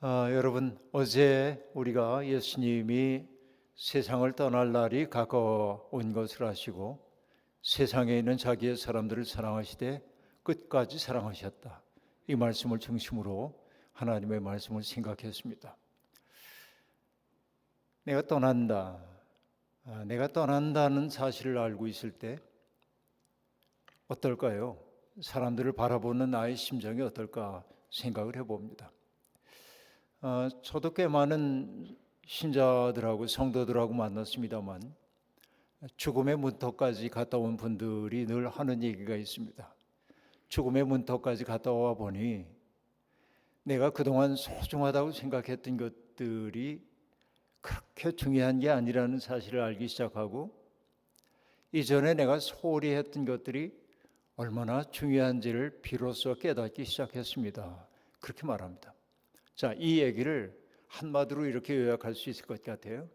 여러분, 어제 우리가 예수님이 세상을 떠날 날이 가까워온 것을 아시고 세상에 있는 자기의 사람들을 사랑하시되 끝까지 사랑하셨다. 이 말씀을 중심으로 하나님의 말씀을 생각했습니다. 내가 떠난다. 내가 떠난다는 사실을 알고 있을 때 어떨까요? 사람들을 바라보는 나의 심정이 어떨까 생각을 해봅니다. 저도 꽤 많은 신자들하고 성도들하고 만났습니다만 죽음의 문턱까지 갔다 온 분들이 늘 하는 얘기가 있습니다. 죽음의 문턱까지 갔다 와 보니 내가 그동안 소중하다고 생각했던 것들이 그렇게 중요한 게 아니라는 사실을 알기 시작하고 이전에 내가 소홀히 했던 것들이 얼마나 중요한지를 비로소 깨닫기 시작했습니다. 그렇게 말합니다. 자, 이 얘기를 한마디로 이렇게 요약할 수 있을 것 같아요.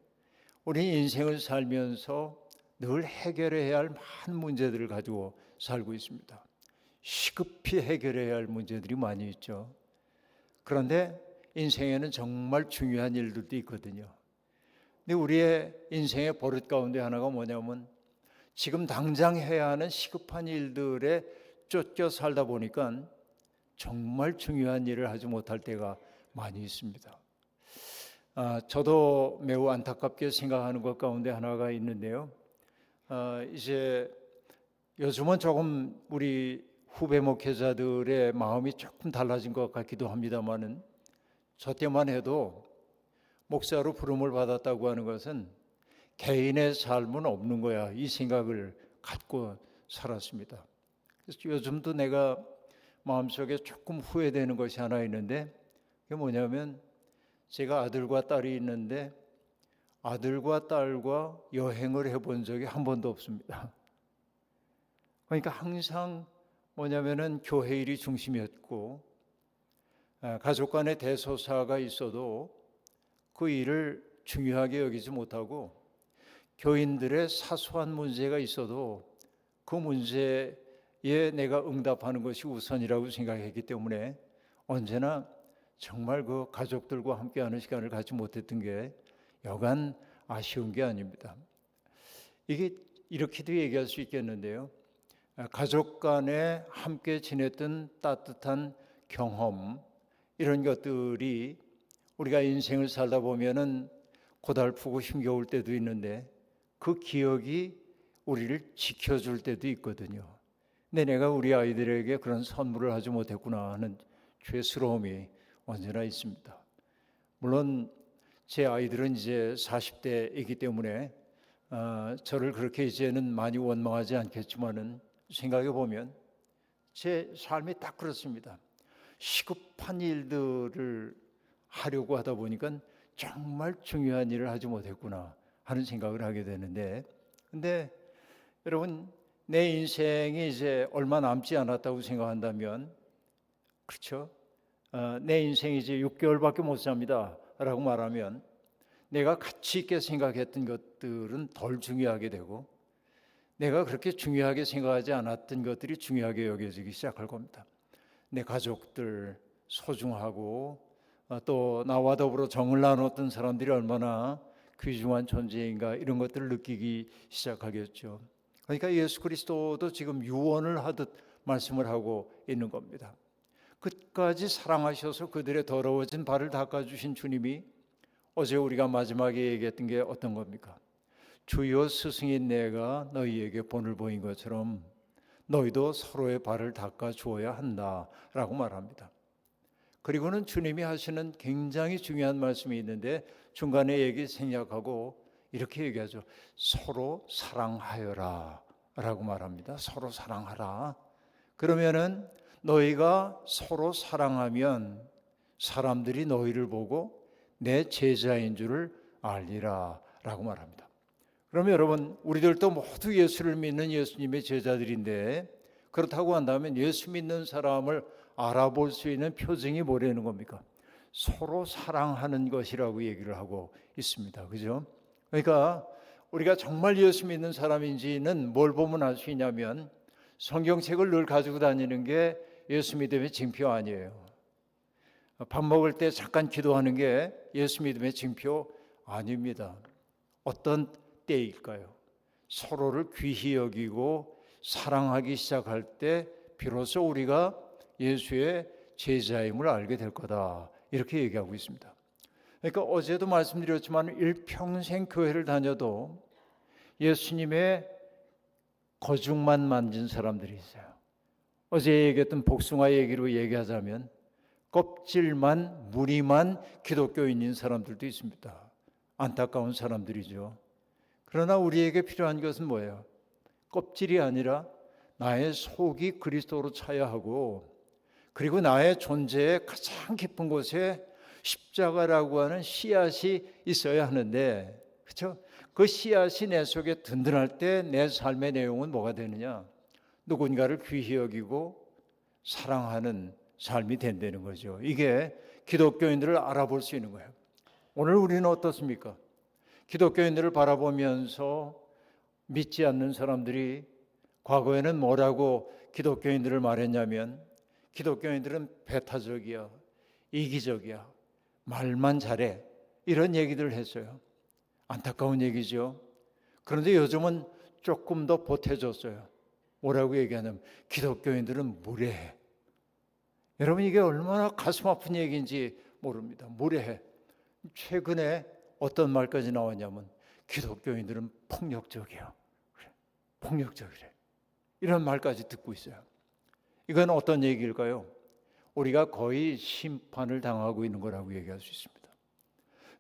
우리 인생을 살면서 늘 해결해야 할 많은 문제들을 가지고 살고 있습니다. 시급히 해결해야 할 문제들이 많이 있죠. 그런데 인생에는 정말 중요한 일들도 있거든요. 근데 우리의 인생의 버릇 가운데 하나가 뭐냐면 지금 당장 해야 하는 시급한 일들에 쫓겨 살다 보니까 정말 중요한 일을 하지 못할 때가 많이 있습니다. 저도 매우 안타깝게 생각하는 것 가운데 하나가 있는데요. 이제 요즘은 조금 우리 후배 목회자들의 마음이 조금 달라진 것 같기도 합니다만은 저 때만 해도 목사로 부름을 받았다고 하는 것은 개인의 삶은 없는 거야, 이 생각을 갖고 살았습니다. 그래서 요즘도 내가 마음속에 조금 후회되는 것이 하나 있는데 그게 뭐냐면 제가 아들과 딸이 있는데 아들과 딸과 여행을 해본 적이 한 번도 없습니다. 그러니까 항상 뭐냐면은 교회 일이 중심이었고 가족 간의 대소사가 있어도 그 일을 중요하게 여기지 못하고 교인들의 사소한 문제가 있어도 그 문제에 내가 응답하는 것이 우선이라고 생각했기 때문에 언제나 정말 그 가족들과 함께하는 시간을 갖지 못했던 게 여간 아쉬운 게 아닙니다. 이게 이렇게도 얘기할 수 있겠는데요. 가족 간에 함께 지냈던 따뜻한 경험, 이런 것들이 우리가 인생을 살다 보면은 고달프고 힘겨울 때도 있는데 그 기억이 우리를 지켜줄 때도 있거든요. 근데 내가 우리 아이들에게 그런 선물을 하지 못했구나 하는 죄스러움이 언제나 있습니다. 물론 제 아이들은 이제 40대이기 때문에 저를 그렇게 이제는 많이 원망하지 않겠지만은 생각해 보면 제 삶이 딱 그렇습니다. 시급한 일들을 하려고 하다 보니까 정말 중요한 일을 하지 못했구나 하는 생각을 하게 되는데, 근데 여러분, 내 인생이 이제 얼마 남지 않았다고 생각한다면, 그렇죠? 내 인생이 이제 6개월밖에 못 삽니다 라고 말하면 내가 가치 있게 생각했던 것들은 덜 중요하게 되고 내가 그렇게 중요하게 생각하지 않았던 것들이 중요하게 여겨지기 시작할 겁니다. 내 가족들 소중하고 또 나와 더불어 정을 나눴던 사람들이 얼마나 귀중한 존재인가, 이런 것들을 느끼기 시작하겠죠. 그러니까 예수 그리스도도 지금 유언을 하듯 말씀을 하고 있는 겁니다. 끝까지 사랑하셔서 그들의 더러워진 발을 닦아주신 주님이 어제 우리가 마지막에 얘기했던 게 어떤 겁니까? 주여 스승인 내가 너희에게 본을 보인 것처럼 너희도 서로의 발을 닦아 주어야 한다라고 말합니다. 그리고는 주님이 하시는 굉장히 중요한 말씀이 있는데 중간에 얘기 생략하고 이렇게 얘기하죠. 서로 사랑하여라 라고 말합니다. 서로 사랑하라. 그러면은 너희가 서로 사랑하면 사람들이 너희를 보고 내 제자인 줄을 알리라 라고 말합니다. 그러면 여러분, 우리들도 모두 예수를 믿는 예수님의 제자들인데 그렇다고 한다면 예수 믿는 사람을 알아볼 수 있는 표징이 뭐라는 겁니까? 서로 사랑하는 것이라고 얘기를 하고 있습니다. 그죠? 그러니까 우리가 정말 예수 믿는 사람인지는 뭘 보면 알 수 있냐면 성경책을 늘 가지고 다니는 게 예수 믿음의 징표 아니에요. 밥 먹을 때 잠깐 기도하는 게 예수 믿음의 징표 아닙니다. 어떤 때일까요? 서로를 귀히 여기고 사랑하기 시작할 때 비로소 우리가 예수의 제자임을 알게 될 거다. 이렇게 얘기하고 있습니다. 그러니까 어제도 말씀드렸지만 일평생 교회를 다녀도 예수님의 거죽만 만진 사람들이 있어요. 어제 얘기했던 복숭아 얘기로 얘기하자면 껍질만 무늬만 기독교인인 사람들도 있습니다. 안타까운 사람들이죠. 그러나 우리에게 필요한 것은 뭐예요? 껍질이 아니라 나의 속이 그리스도로 차야 하고, 그리고 나의 존재의 가장 깊은 곳에 십자가라고 하는 씨앗이 있어야 하는데, 그렇죠? 그 씨앗이 내 속에 든든할 때 내 삶의 내용은 뭐가 되느냐? 누군가를 귀히 여기고 사랑하는 삶이 된다는 거죠. 이게 기독교인들을 알아볼 수 있는 거예요. 오늘 우리는 어떻습니까? 기독교인들을 바라보면서 믿지 않는 사람들이 과거에는 뭐라고 기독교인들을 말했냐면, 기독교인들은 배타적이야, 이기적이야, 말만 잘해, 이런 얘기들을 했어요. 안타까운 얘기죠. 그런데 요즘은 조금 더 보태졌어요. 뭐라고 얘기하냐면 기독교인들은 무례해. 여러분, 이게 얼마나 가슴 아픈 얘기인지 모릅니다. 무례해. 최근에 어떤 말까지 나왔냐면 기독교인들은 폭력적이야. 그래, 폭력적이래. 이런 말까지 듣고 있어요. 이건 어떤 얘기일까요? 우리가 거의 심판을 당하고 있는 거라고 얘기할 수 있습니다.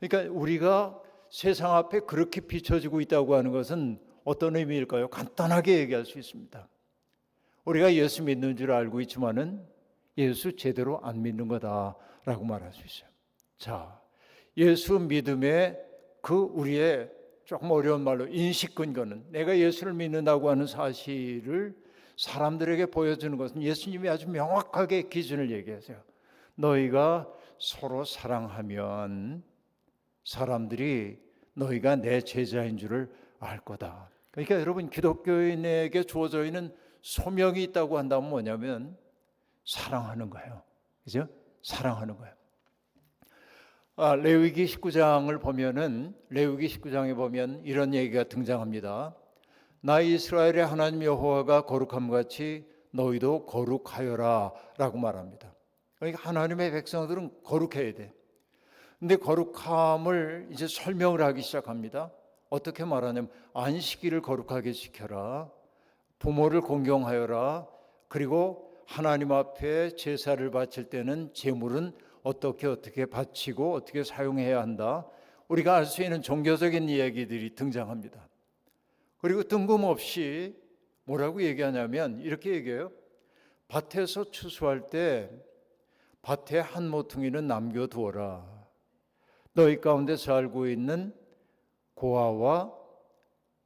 그러니까 우리가 세상 앞에 그렇게 비춰지고 있다고 하는 것은 어떤 의미일까요? 간단하게 얘기할 수 있습니다. 우리가 예수 믿는 줄 알고 있지만은 예수 제대로 안 믿는 거다라고 말할 수 있어요. 자, 예수 믿음의 그 우리의 조금 어려운 말로 인식 근거는, 내가 예수를 믿는다고 하는 사실을 사람들에게 보여주는 것은 예수님이 아주 명확하게 기준을 얘기하세요. 너희가 서로 사랑하면 사람들이 너희가 내 제자인 줄을 알 거다. 그러니까 여러분, 기독교인에게 주어져 있는 소명이 있다고 한다면 뭐냐면 사랑하는 거예요. 그죠? 사랑하는 거예요. 레위기 19장을 보면은, 레위기 19장에 보면 이런 얘기가 등장합니다. 나 이스라엘의 하나님 여호와가 거룩함 같이 너희도 거룩하여라 라고 말합니다. 그러니까 하나님의 백성들은 거룩해야 돼. 근데 거룩함을 이제 설명을 하기 시작합니다. 어떻게 말하냐면 안식일을 거룩하게 지켜라, 부모를 공경하여라, 그리고 하나님 앞에 제사를 바칠 때는 제물은 어떻게 바치고 어떻게 사용해야 한다. 우리가 알 수 있는 종교적인 이야기들이 등장합니다. 그리고 뜬금없이 뭐라고 얘기하냐면 이렇게 얘기해요. 밭에서 추수할 때 밭에 한 모퉁이는 남겨두어라. 너희 가운데 살고 있는 고아와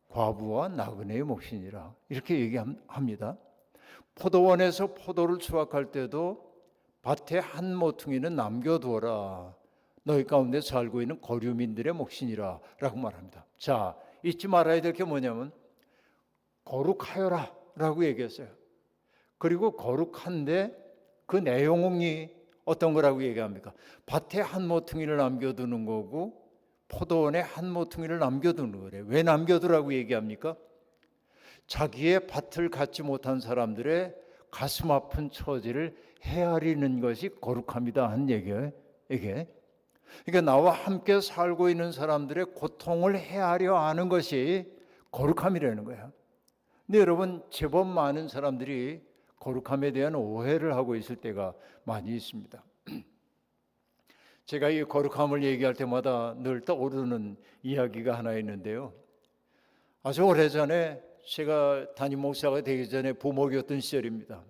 과부와 나그네의 몫이니라. 이렇게 얘기합니다. 포도원에서 포도를 수확할 때도 밭에 한 모퉁이는 남겨두어라. 너희 가운데 살고 있는 거류민들의 몫이니라 라고 말합니다. 자, 잊지 말아야 될 게 뭐냐면 거룩하여라 라고 얘기했어요. 그리고 거룩한데 그 내용이 어떤 거라고 얘기합니까? 밭에 한 모퉁이를 남겨두는 거고 포도원에 한 모퉁이를 남겨두는 거래요. 왜 남겨두라고 얘기합니까? 자기의 밭을 갖지 못한 사람들의 가슴 아픈 처지를 헤아리는 것이 거룩합니다 한 얘기예요. 이게 그러니까 나와 함께 살고 있는 사람들의 고통을 헤아려 하는 것이 거룩함이라는 거예요. 근데 여러분, 제법 많은 사람들이 거룩함에 대한 오해를 하고 있을 때가 많이 있습니다. 제가 이 거룩함을 얘기할 때마다 늘 떠오르는 이야기가 하나 있는데요. 아주 오래전에 제가 담임 목사가 되기 전에 부목이었던 시절입니다.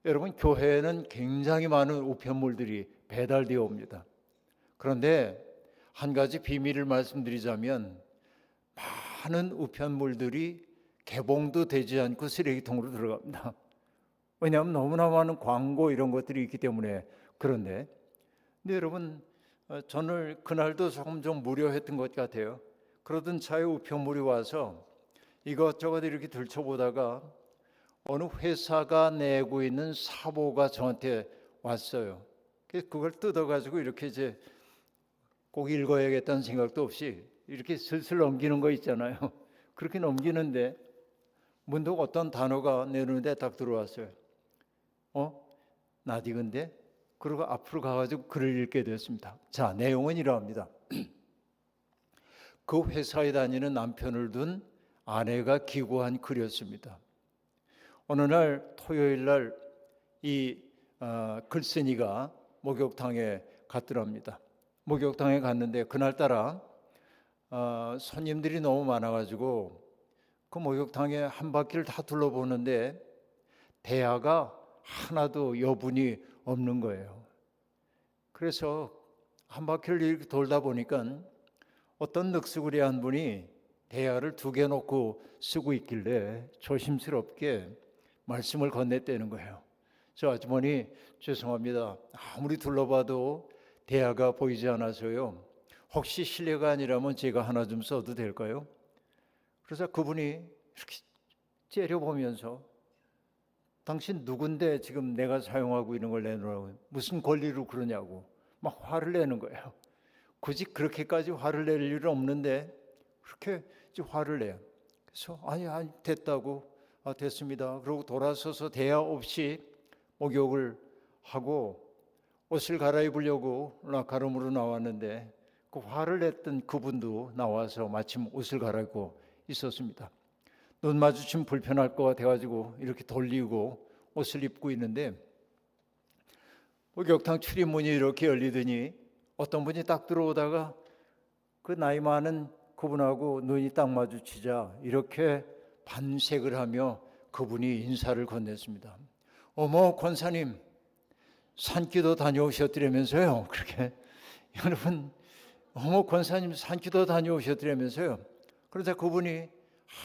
여러분, 교회에는 굉장히 많은 우편물들이 배달되어 옵니다. 그런데 한 가지 비밀을 말씀드리자면 많은 우편물들이 개봉도 되지 않고 쓰레기통으로 들어갑니다. 왜냐하면 너무나 많은 광고 이런 것들이 있기 때문에. 그런데 근데 여러분, 저는 그날도 조금 좀 무료했던 것 같아요. 그러던 차에 우편물이 와서 이것저것 이렇게 들춰보다가 어느 회사가 내고 있는 사보가 저한테 왔어요. 그걸 뜯어가지고 이렇게 이제 꼭 읽어야겠다는 생각도 없이 이렇게 슬슬 넘기는 거 있잖아요. 그렇게 넘기는데 문득 어떤 단어가 내 눈에 딱 들어왔어요. 나디근데? 그리고 앞으로 가가지고 글을 읽게 됐습니다. 자, 내용은 이러합니다. 그 회사에 다니는 남편을 둔 아내가 기고한 글이었습니다. 어느 날 토요일 날이 글쓴이가 목욕탕에 갔더랍니다. 목욕탕에 갔는데 그날따라 손님들이 너무 많아가지고 그 목욕탕에 한 바퀴를 다 둘러보는데 대야가 하나도 여분이 없는 거예요. 그래서 한 바퀴를 이렇게 돌다 보니까 어떤 늑수구리한 분이 대야를 2개 놓고 쓰고 있길래 조심스럽게 말씀을 건넸다는 거예요. 저 아주머니 죄송합니다. 아무리 둘러봐도 대야가 보이지 않아서요. 혹시 실례가 아니라면 제가 하나 좀 써도 될까요? 그래서 그분이 이렇게 째려보면서 당신 누군데 지금 내가 사용하고 있는 걸 내놓으라고 무슨 권리로 그러냐고 막 화를 내는 거예요. 굳이 그렇게까지 화를 낼 일은 없는데 그렇게 화를 내요. 그래서 아니 됐다고 됐습니다. 그러고 돌아서서 대야 없이 목욕을 하고 옷을 갈아입으려고 락가룸으로 나왔는데 그 화를 냈던 그분도 나와서 마침 옷을 갈아입고 있었습니다. 눈 마주치면 불편할 것 같아가지고 이렇게 돌리고 옷을 입고 있는데 목욕탕 출입문이 이렇게 열리더니 어떤 분이 딱 들어오다가 그 나이 많은 그분하고 눈이 딱 마주치자 이렇게 반색을 하며 그분이 인사를 건넸습니다. 어머 권사님 산기도 다녀오셨더라면서요. 그렇게 여러분 어머 권사님 산기도 다녀오셨더라면서요. 그러자 그분이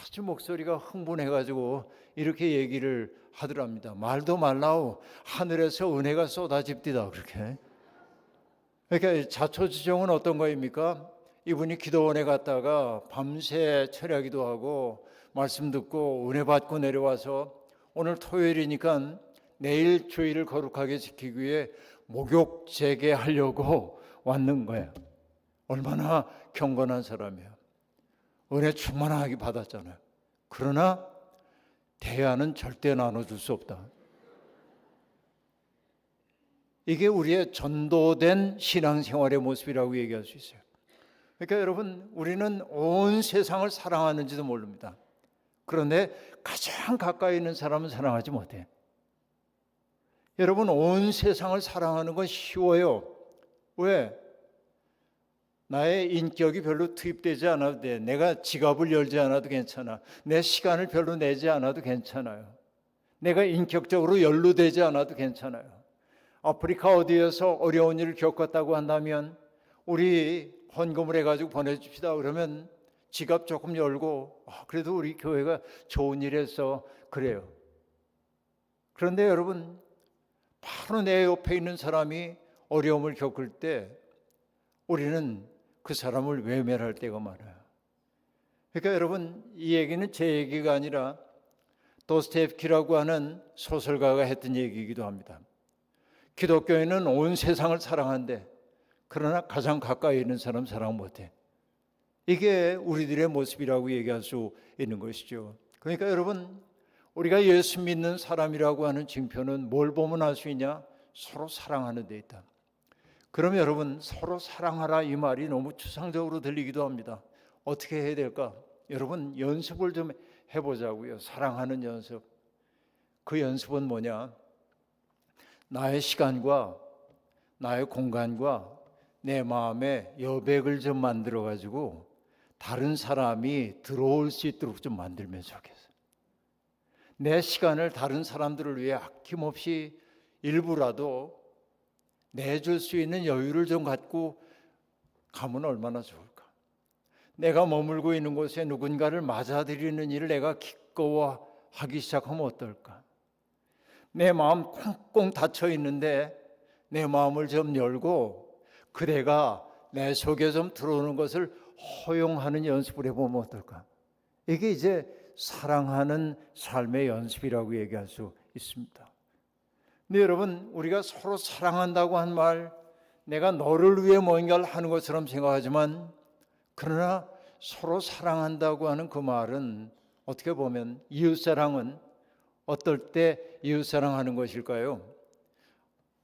아주 목소리가 흥분해가지고 이렇게 얘기를 하더랍니다. 말도 말라오 하늘에서 은혜가 쏟아집디다. 그렇게. 그러니까 자초지종은 어떤 거입니까? 이분이 기도원에 갔다가 밤새 철야기도 하고 말씀 듣고 은혜 받고 내려와서 오늘 토요일이니까 내일 주일을 거룩하게 지키기 위해 목욕 재개하려고 왔는 거예요. 얼마나 경건한 사람이에요. 은혜 충만하게 받았잖아요. 그러나 대야는 절대 나눠줄 수 없다. 이게 우리의 전도된 신앙생활의 모습이라고 얘기할 수 있어요. 그러니까 여러분 우리는 온 세상을 사랑하는지도 모릅니다. 그런데 가장 가까이 있는 사람은 사랑하지 못해요. 여러분 온 세상을 사랑하는 건 쉬워요. 왜? 나의 인격이 별로 투입되지 않아도 돼. 내가 지갑을 열지 않아도 괜찮아. 내 시간을 별로 내지 않아도 괜찮아요. 내가 인격적으로 연루되지 않아도 괜찮아요. 아프리카 어디에서 어려운 일을 겪었다고 한다면 우리 헌금을 해가지고 보내줍시다. 그러면 지갑 조금 열고 그래도 우리 교회가 좋은 일 해서 그래요. 그런데 여러분 바로 내 옆에 있는 사람이 어려움을 겪을 때 우리는 그 사람을 외면할 때가 많아요. 그러니까 여러분 이 얘기는 제 얘기가 아니라 도스토옙스키라고 하는 소설가가 했던 얘기이기도 합니다. 기독교인은 온 세상을 사랑한대. 그러나 가장 가까이 있는 사람 사랑 못해. 이게 우리들의 모습이라고 얘기할 수 있는 것이죠. 그러니까 여러분 우리가 예수 믿는 사람이라고 하는 징표는 뭘 보면 알 수 있냐? 서로 사랑하는 데 있다. 그럼 여러분 서로 사랑하라 이 말이 너무 추상적으로 들리기도 합니다. 어떻게 해야 될까? 여러분 연습을 좀 해보자고요. 사랑하는 연습. 그 연습은 뭐냐? 나의 시간과 나의 공간과 내 마음에 여백을 좀 만들어 가지고 다른 사람이 들어올 수 있도록 좀 만들면 좋겠어요. 내 시간을 다른 사람들을 위해 아낌없이 일부라도 내줄 수 있는 여유를 좀 갖고 가면 얼마나 좋을까. 내가 머물고 있는 곳에 누군가를 맞아들이는 일을 내가 기꺼워하기 시작하면 어떨까. 내 마음 꽁꽁 닫혀 있는데 내 마음을 좀 열고 그대가 내 속에 좀 들어오는 것을 허용하는 연습을 해보면 어떨까. 이게 이제 사랑하는 삶의 연습이라고 얘기할 수 있습니다. 근데 여러분, 우리가 서로 사랑한다고 한 말, 내가 너를 위해 뭔가를 하는 것처럼 생각하지만, 그러나 서로 사랑한다고 하는 그 말은 어떻게 보면 이웃사랑은 어떨 때 이웃사랑하는 것일까요?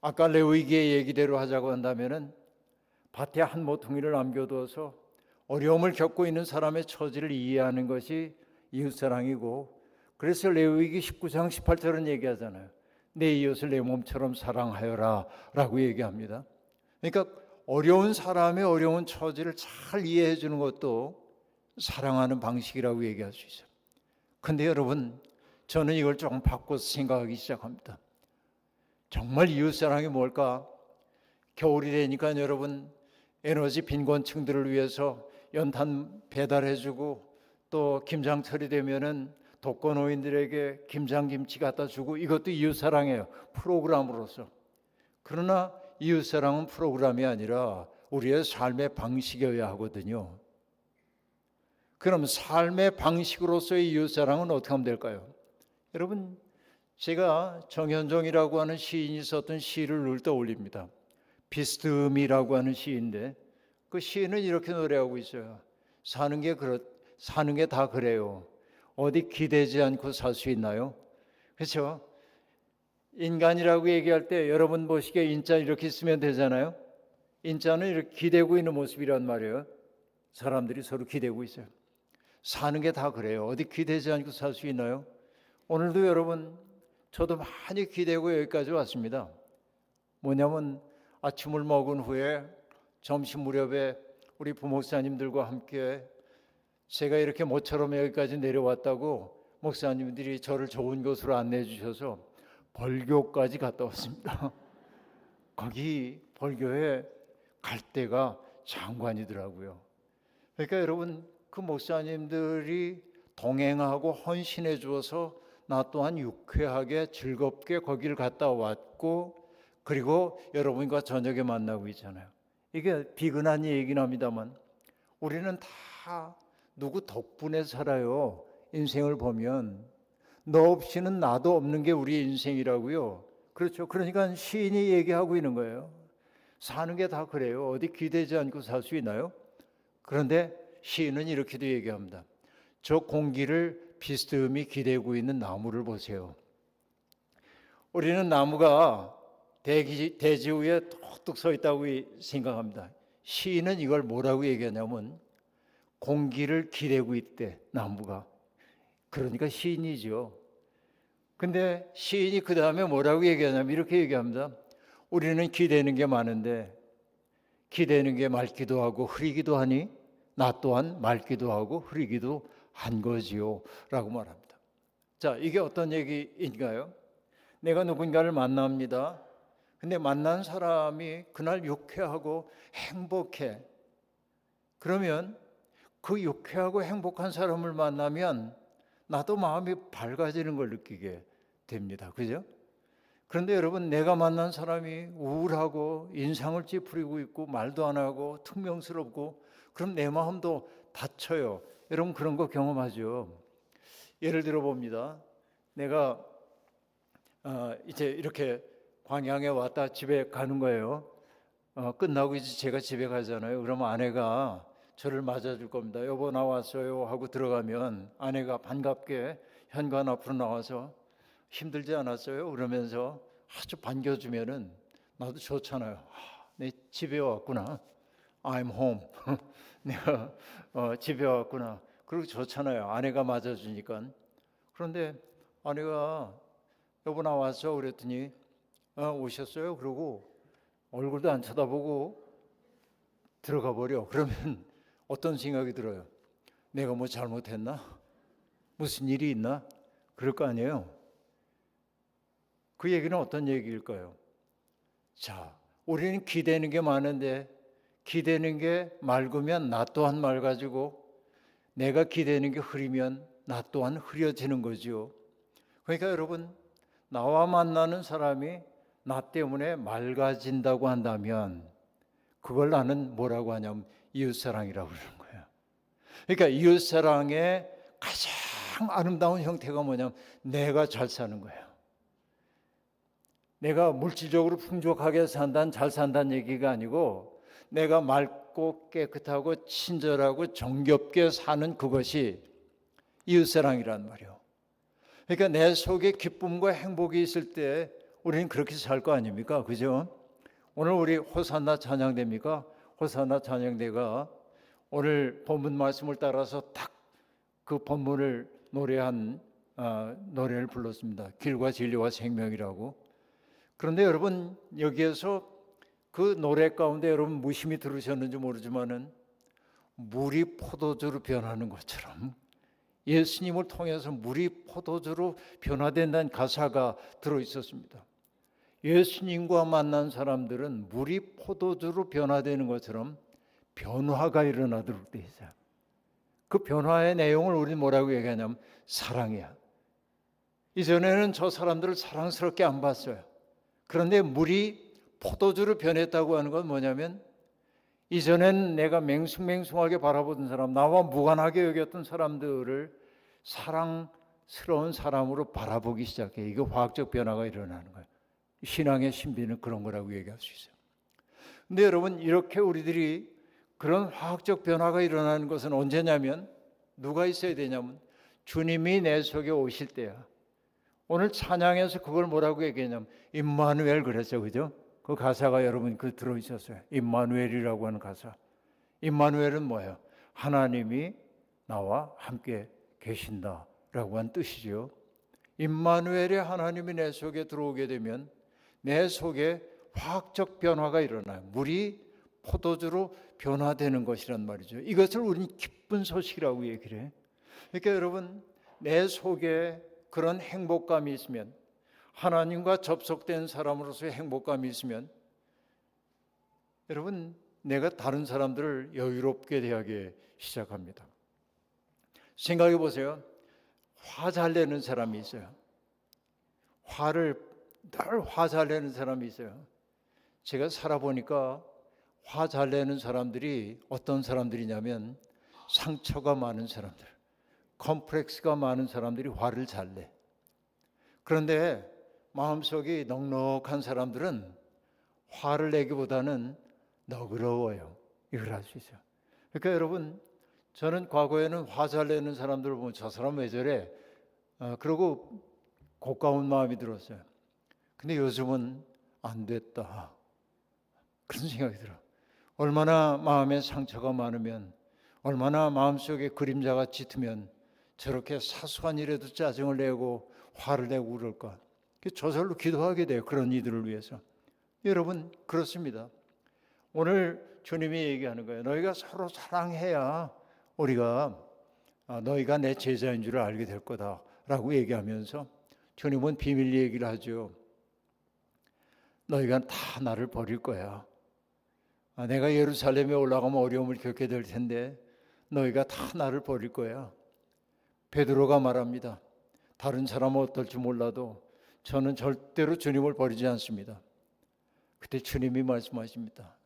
아까 레위기의 얘기대로 하자고 한다면은 밭에 한 모퉁이를 남겨두어서 어려움을 겪고 있는 사람의 처지를 이해하는 것이 이웃사랑이고, 그래서 레위기 19장 18절은 얘기하잖아요. 내 이웃을 내 몸처럼 사랑하여라 라고 얘기합니다. 그러니까 어려운 사람의 어려운 처지를 잘 이해해 주는 것도 사랑하는 방식이라고 얘기할 수 있어요. 근데 여러분, 저는 이걸 조금 바꿔서 생각하기 시작합니다. 정말 이웃사랑이 뭘까? 겨울이 되니까 여러분, 에너지 빈곤층들을 위해서 연탄 배달해주고, 또 김장철이 되면은 독거노인들에게 김장김치 갖다 주고, 이것도 이웃사랑이에요, 프로그램으로서. 그러나 이웃사랑은 프로그램이 아니라 우리의 삶의 방식이어야 하거든요. 그럼 삶의 방식으로서의 이웃사랑은 어떻게 하면 될까요? 여러분, 제가 정현종이라고 하는 시인이 썼던 시를 늘 떠올립니다. 비스듬히라고 하는 시인데, 그 시인은 이렇게 노래하고 있어요. 사는 게 다 그래요. 어디 기대지 않고 살 수 있나요? 그렇죠? 인간이라고 얘기할 때 여러분 보시기에 인자 이렇게 쓰면 되잖아요. 인자는 이렇게 기대고 있는 모습이란 말이에요. 사람들이 서로 기대고 있어요. 사는 게 다 그래요. 어디 기대지 않고 살 수 있나요? 오늘도 여러분, 저도 많이 기대고 여기까지 왔습니다. 뭐냐면 아침을 먹은 후에 점심 무렵에 우리 부목사님들과 함께 제가 이렇게 모처럼 여기까지 내려왔다고 목사님들이 저를 좋은 곳으로 안내해 주셔서 벌교까지 갔다 왔습니다. 거기 벌교에 갈 데가 장관이더라고요. 그러니까 여러분, 그 목사님들이 동행하고 헌신해 주어서 나 또한 유쾌하게 즐겁게 거기를 갔다 왔고, 그리고 여러분과 저녁에 만나고 있잖아요. 이게 비근한 얘기긴 합니다만 우리는 다 누구 덕분에 살아요. 인생을 보면 너 없이는 나도 없는 게 우리 인생이라고요. 그렇죠. 그러니까 시인이 얘기하고 있는 거예요. 사는 게 다 그래요. 어디 기대지 않고 살 수 있나요? 그런데 시인은 이렇게도 얘기합니다. 저 공기를 비스듬히 기대고 있는 나무를 보세요. 우리는 나무가 대지 위에 뚝뚝 서 있다고 생각합니다. 시인은 이걸 뭐라고 얘기하냐면 공기를 기대고 있대, 나무가. 그러니까 시인이죠. 근데 시인이 그 다음에 뭐라고 얘기하냐면 이렇게 얘기합니다. 우리는 기대는 게 많은데 기대는 게 맑기도 하고 흐리기도 하니 나 또한 맑기도 하고 흐리기도 한 거지요 라고 말합니다. 자, 이게 어떤 얘기인가요? 내가 누군가를 만납니다. 근데 만난 사람이 그날 유쾌하고 행복해. 그러면 그 유쾌하고 행복한 사람을 만나면 나도 마음이 밝아지는 걸 느끼게 됩니다. 그죠? 그런데 여러분, 내가 만난 사람이 우울하고 인상을 찌푸리고 있고 말도 안 하고 퉁명스럽고, 그럼 내 마음도 다쳐요. 여러분, 그런 거 경험하죠? 예를 들어 봅니다. 내가 이제 이렇게 광양에 왔다 집에 가는 거예요. 끝나고 이제 제가 집에 가잖아요. 그러면 아내가 저를 맞아줄 겁니다. 여보 나왔어요 하고 들어가면 아내가 반갑게 현관 앞으로 나와서 힘들지 않았어요? 그러면서 아주 반겨주면은 나도 좋잖아요. 내 집에 왔구나. I'm home. 내가 집에 왔구나. 그리고 좋잖아요. 아내가 맞아주니까. 그런데 아내가 여보 나왔어 그랬더니 오셨어요? 그러고 얼굴도 안 쳐다보고 들어가 버려. 그러면 어떤 생각이 들어요? 내가 뭐 잘못했나? 무슨 일이 있나? 그럴 거 아니에요. 그 얘기는 어떤 얘기일까요? 자, 우리는 기대는 게 많은데 기대는 게 맑으면 나 또한 맑아지고, 내가 기대는 게 흐리면 나 또한 흐려지는 거지요. 그러니까 여러분, 나와 만나는 사람이 나 때문에 맑아진다고 한다면 그걸 나는 뭐라고 하냐면 이웃사랑이라고 그러는 거예요. 그러니까 이웃사랑의 가장 아름다운 형태가 뭐냐면 내가 잘 사는 거예요. 내가 물질적으로 풍족하게 산다는 잘 산다는 얘기가 아니고 내가 맑고 깨끗하고 친절하고 정겹게 사는 그것이 이웃사랑이란 말이에요. 그러니까 내 속에 기쁨과 행복이 있을 때 우리는 그렇게 살 거 아닙니까? 그죠? 오늘 우리 호산나 찬양대입니까? 호산나 찬양대가 오늘 본문 말씀을 따라서 딱 그 본문을 노래한 노래를 불렀습니다. 길과 진리와 생명이라고. 그런데 여러분 여기에서 그 노래 가운데 여러분 무심히 들으셨는지 모르지만은 물이 포도주로 변하는 것처럼 예수님을 통해서 물이 포도주로 변화된다는 가사가 들어 있었습니다. 예수님과 만난 사람들은 물이 포도주로 변화되는 것처럼 변화가 일어나도록 되어 있어요. 그 변화의 내용을 우리는 뭐라고 얘기하냐면 사랑이야. 이전에는 저 사람들을 사랑스럽게 안 봤어요. 그런데 물이 포도주로 변했다고 하는 건 뭐냐면 이전엔 내가 맹숭맹숭하게 바라보던 사람, 나와 무관하게 여겼던 사람들을 사랑스러운 사람으로 바라보기 시작해. 이거 화학적 변화가 일어나는 거예요. 신앙의 신비는 그런 거라고 얘기할 수 있어요. 근데 여러분 이렇게 우리들이 그런 화학적 변화가 일어나는 것은 언제냐면 누가 있어야 되냐면 주님이 내 속에 오실 때야. 오늘 찬양에서 그걸 뭐라고 얘기했냐면 임마누엘 그랬죠. 그죠? 그 가사가 여러분 그 들어있었어요. 임마누엘이라고 하는 가사. 임마누엘은 뭐예요? 하나님이 나와 함께 계신다라고 한 뜻이죠. 임마누엘의 하나님이 내 속에 들어오게 되면 내 속에 화학적 변화가 일어나요. 물이 포도주로 변화되는 것이란 말이죠. 이것을 우리는 기쁜 소식이라고 얘기를 해요. 그러니까 여러분 내 속에 그런 행복감이 있으면 하나님과 접속된 사람으로서의 행복감이 있으면 여러분 내가 다른 사람들을 여유롭게 대하기 시작합니다. 생각해 보세요. 화 잘 내는 사람이 있어요. 늘 화 잘 내는 사람이 있어요. 제가 살아보니까 화 잘 내는 사람들이 어떤 사람들이냐면 상처가 많은 사람들, 컴플렉스가 많은 사람들이 화를 잘 내. 그런데 마음속이 넉넉한 사람들은 화를 내기보다는 너그러워요. 이걸 알 수 있어요. 그러니까 여러분 저는 과거에는 화 잘 내는 사람들을 보면 저 사람 왜 저래? 그러고 고가운 마음이 들었어요. 근데 요즘은 안 됐다. 그런 생각이 들어요. 얼마나 마음에 상처가 많으면 얼마나 마음속에 그림자가 짙으면 저렇게 사소한 일에도 짜증을 내고 화를 내고 그럴까. 저절로 기도하게 돼요. 그런 이들을 위해서. 여러분 그렇습니다. 오늘 주님이 얘기하는 거예요. 너희가 서로 사랑해야 우리가 너희가 내 제자인 줄 알게 될 거다라고 얘기하면서 주님은 비밀 얘기를 하죠. 너희가 다 나를 버릴 거야. 내가 예루살렘에 올라가면 어려움을 겪게 될 텐데 너희가 다 나를 버릴 거야. 베드로가 말합니다. 다른 사람은 어떨지 몰라도 저는 절대로 주님을 버리지 않습니다. 그때 주님이 말씀하십니다.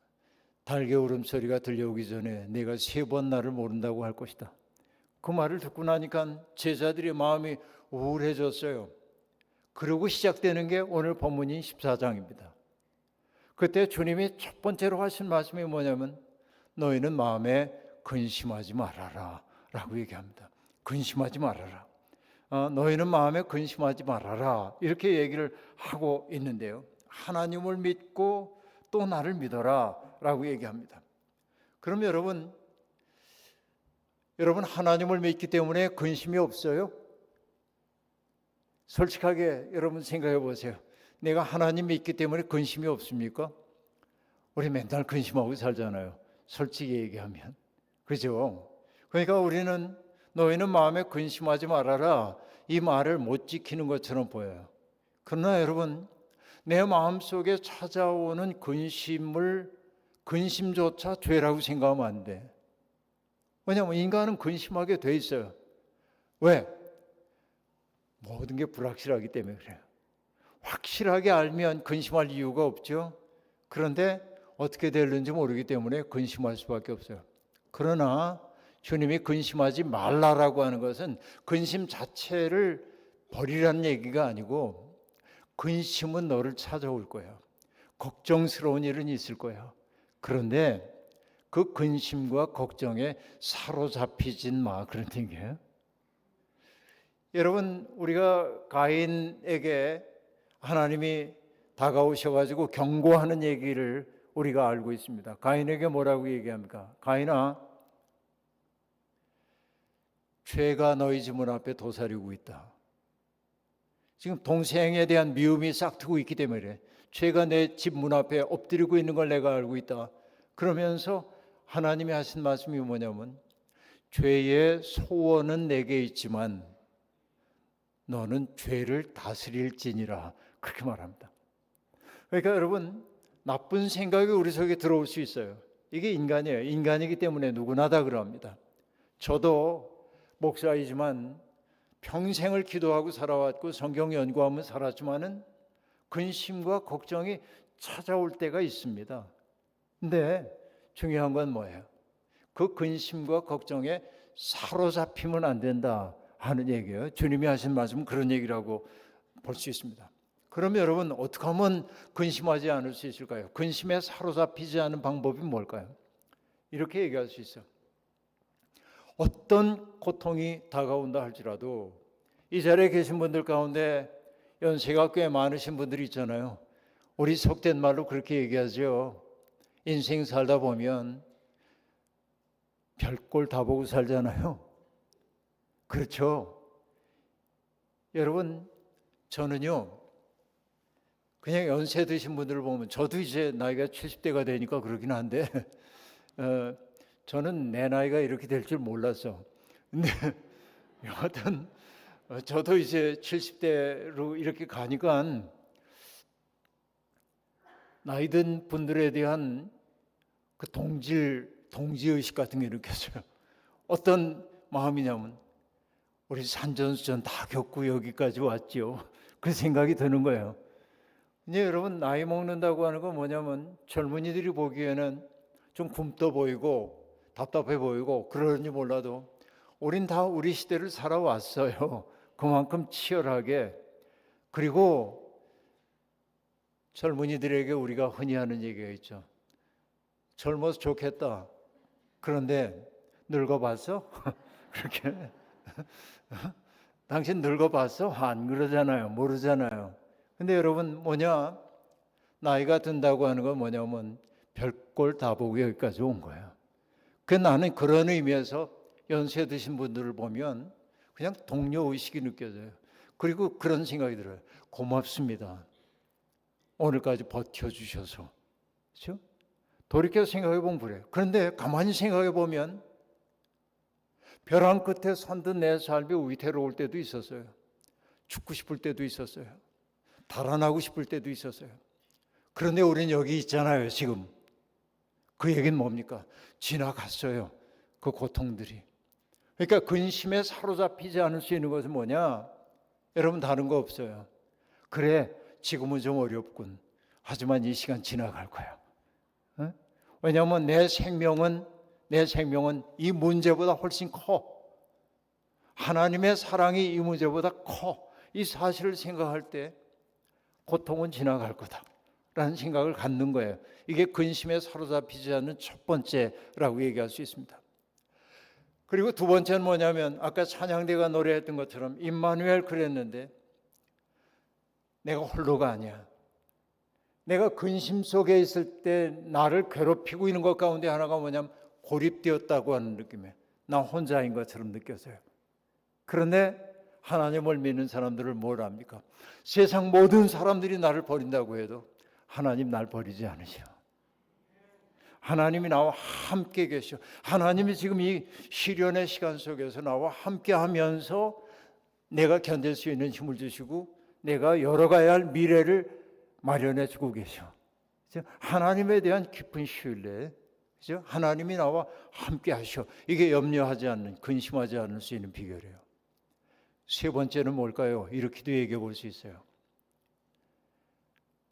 달개 울음소리가 들려오기 전에 내가 3번 나를 모른다고 할 것이다. 그 말을 듣고 나니까 제자들의 마음이 우울해졌어요. 그러고 시작되는 게 오늘 본문인 14장입니다. 그때 주님이 첫 번째로 하신 말씀이 뭐냐면 너희는 마음에 근심하지 말아라 라고 얘기합니다. 근심하지 말아라. 너희는 마음에 근심하지 말아라 이렇게 얘기를 하고 있는데요. 하나님을 믿고 또 나를 믿어라 라고 얘기합니다. 그럼 여러분 하나님을 믿기 때문에 근심이 없어요? 솔직하게 여러분 생각해 보세요. 내가 하나님 믿기 때문에 근심이 없습니까? 우리 맨날 근심하고 살잖아요. 솔직히 얘기하면. 그죠? 그러니까 우리는 너희는 마음에 근심하지 말아라 이 말을 못 지키는 것처럼 보여요. 그러나 여러분 내 마음속에 찾아오는 근심조차 죄라고 생각하면 안 돼. 왜냐하면 인간은 근심하게 돼 있어요. 왜? 모든 게 불확실하기 때문에 그래요. 확실하게 알면 근심할 이유가 없죠. 그런데 어떻게 될는지 모르기 때문에 근심할 수밖에 없어요. 그러나 주님이 근심하지 말라라고 하는 것은 근심 자체를 버리라는 얘기가 아니고 근심은 너를 찾아올 거야. 걱정스러운 일은 있을 거야. 그런데 그 근심과 걱정에 사로잡히진 마. 그런 얘기예요. 여러분, 우리가 가인에게 하나님이 다가오셔가지고 경고하는 얘기를 우리가 알고 있습니다. 가인에게 뭐라고 얘기합니까? 가인아, 죄가 너희 집 문 앞에 도사리고 있다. 지금 동생에 대한 미움이 싹트고 있기 때문에 죄가 내 집 문 앞에 엎드리고 있는 걸 내가 알고 있다. 그러면서 하나님이 하신 말씀이 뭐냐면, 죄의 소원은 내게 있지만 너는 죄를 다스릴지니라, 그렇게 말합니다. 그러니까 여러분, 나쁜 생각이 우리 속에 들어올 수 있어요. 이게 인간이에요. 인간이기 때문에 누구나 다 그럽니다. 저도 목사이지만 평생을 기도하고 살아왔고 성경 연구하며 살았지만은 근심과 걱정이 찾아올 때가 있습니다. 근데 중요한 건 뭐예요? 그 근심과 걱정에 사로잡히면 안 된다 하는 얘기예요. 주님이 하신 말씀은 그런 얘기라고 볼 수 있습니다. 그럼 여러분, 어떻게 하면 근심하지 않을 수 있을까요? 근심에 사로잡히지 않은 방법이 뭘까요? 이렇게 얘기할 수 있어요. 어떤 고통이 다가온다 할지라도 이 자리에 계신 분들 가운데 연세가 꽤 많으신 분들이 있잖아요. 우리 속된 말로 그렇게 얘기하죠. 인생 살다 보면 별꼴 다 보고 살잖아요. 그렇죠. 여러분, 저는요, 그냥 연세 드신 분들을 보면, 저도 이제 나이가 70대가 되니까 그러긴 한데 저는 내 나이가 이렇게 될 줄 몰랐어. 근데 여하튼 저도 이제 70대로 이렇게 가니까 나이 든 분들에 대한 그 동지의식 같은 게 느껴져요. 어떤 마음이냐면, 우리 산전수전 다 겪고 여기까지 왔죠. 그 생각이 드는 거예요. 근데 여러분, 나이 먹는다고 하는 건 뭐냐면, 젊은이들이 보기에는 좀 굼떠 보이고 답답해 보이고 그러는지 몰라도 우린 다 우리 시대를 살아왔어요. 그만큼 치열하게. 그리고 젊은이들에게 우리가 흔히 하는 얘기가 있죠. 젊어서 좋겠다. 그런데 늙어봤어? 그렇게 당신 늙어봤어? 안 그러잖아요. 모르잖아요. 근데 여러분, 뭐냐? 나이가 든다고 하는 건 뭐냐면 별꼴 다 보고 여기까지 온 거예요. 그 나는 그런 의미에서 연세 드신 분들을 보면 그냥 동료의식이 느껴져요. 그리고 그런 생각이 들어요. 고맙습니다. 오늘까지 버텨주셔서. 그렇죠? 돌이켜 생각해 보면 그래요. 그런데 가만히 생각해 보면 벼랑 끝에 선든 내 삶이 위태로울 때도 있었어요. 죽고 싶을 때도 있었어요. 달아나고 싶을 때도 있었어요. 그런데 우리는 여기 있잖아요, 지금. 그 얘기는 뭡니까? 지나갔어요, 그 고통들이. 그러니까 근심에 사로잡히지 않을 수 있는 것은 뭐냐? 여러분, 다른 거 없어요. 그래, 지금은 좀 어렵군. 하지만 이 시간 지나갈 거야. 어? 왜냐하면 내 생명은 이 문제보다 훨씬 커. 하나님의 사랑이 이 문제보다 커. 이 사실을 생각할 때 고통은 지나갈 거다 라는 생각을 갖는 거예요. 이게 근심에 사로잡히지 않는 첫 번째라고 얘기할 수 있습니다. 그리고 두 번째는 뭐냐면, 아까 찬양대가 노래했던 것처럼 임마누엘 그랬는데, 내가 홀로가 아니야. 내가 근심 속에 있을 때 나를 괴롭히고 있는 것 가운데 하나가 뭐냐면 고립되었다고 하는 느낌이에요. 나 혼자인 것처럼 느껴져요. 그런데 하나님을 믿는 사람들을 뭘 합니까? 세상 모든 사람들이 나를 버린다고 해도 하나님 날 버리지 않으셔. 하나님이 나와 함께 계셔. 하나님이 지금 이 시련의 시간 속에서 나와 함께 하면서 내가 견딜 수 있는 힘을 주시고 내가 열어가야 할 미래를 마련해 주고 계셔. 하나님에 대한 깊은 신뢰, 하나님이 나와 함께 하셔. 이게 염려하지 않는, 근심하지 않을 수 있는 비결이에요. 세 번째는 뭘까요? 이렇게도 얘기해 볼 수 있어요.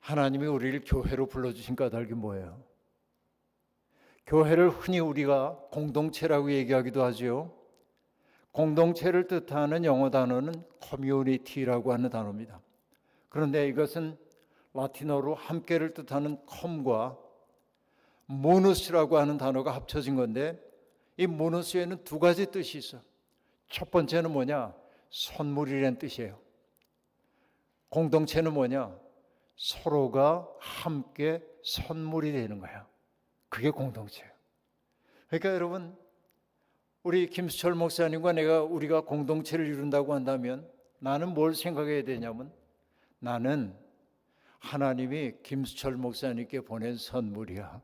하나님이 우리를 교회로 불러주신 까닭이 뭐예요? 교회를 흔히 우리가 공동체라고 얘기하기도 하죠. 공동체를 뜻하는 영어 단어는 커뮤니티라고 하는 단어입니다. 그런데 이것은 라틴어로 함께를 뜻하는 컴과 모누스라고 하는 단어가 합쳐진 건데, 이 모누스에는 두 가지 뜻이 있어. 첫 번째는 뭐냐? 선물이라는 뜻이에요. 공동체는 뭐냐? 서로가 함께 선물이 되는 거야. 그게 공동체예요. 그러니까 여러분, 우리 김수철 목사님과 우리가 공동체를 이룬다고 한다면 나는 뭘 생각해야 되냐면, 나는 하나님이 김수철 목사님께 보낸 선물이야.